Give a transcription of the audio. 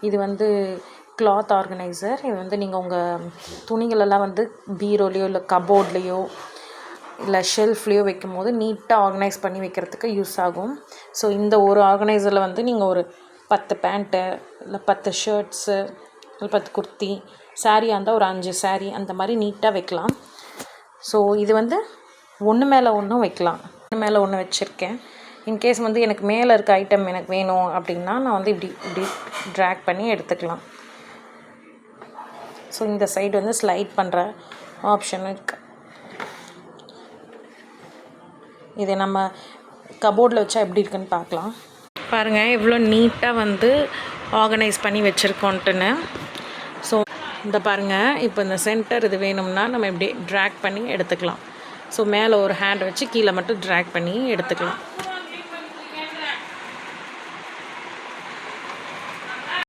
இது வந்து cloth organiser. இது வந்து நீங்கள் உங்கள் துணிகளெல்லாம் வந்து பீரோலையோ இல்லை கபோர்ட்லேயோ இல்லை ஷெல்ஃப்லேயோ வைக்கும் போது நீட்டாக ஆர்கனைஸ் பண்ணி வைக்கிறதுக்கு யூஸ் ஆகும். ஸோ இந்த ஒரு ஆர்கனைசரில் வந்து நீங்கள் ஒரு 10 பேண்ட்டு இல்லை 10 ஷர்ட்ஸு இல்லை 10 குர்த்தி, சாரியாக இருந்தால் ஒரு 5 சாரீ அந்த மாதிரி நீட்டாக வைக்கலாம். ஸோ இது வந்து ஒன்று மேலே ஒன்றும் வைக்கலாம். ஒன்று மேலே ஒன்று வச்சுருக்கேன். இன்கேஸ் வந்து எனக்கு மேலே இருக்க ஐட்டம் எனக்கு வேணும் அப்படின்னா நான் வந்து இப்படி ட்ராக் பண்ணி எடுத்துக்கலாம். ஸோ இந்த சைடு வந்து ஸ்லைட் பண்ணுற ஆப்ஷன் இருக்குது. இதை நம்ம கபோர்டில் வச்சா எப்படி இருக்குன்னு பார்க்கலாம். பாருங்கள் எவ்வளோ நீட்டாக வந்து ஆர்கனைஸ் பண்ணி வச்சுருக்கோன்ட்டுன்னு. ஸோ இந்த பாருங்கள், இப்போ இந்த சென்டர் இது வேணும்னா நம்ம இப்படி ட்ராக் பண்ணி எடுத்துக்கலாம். ஸோ மேலே ஒரு ஹேண்ட் வச்சு கீழே மட்டும் ட்ராக் பண்ணி எடுத்துக்கலாம்.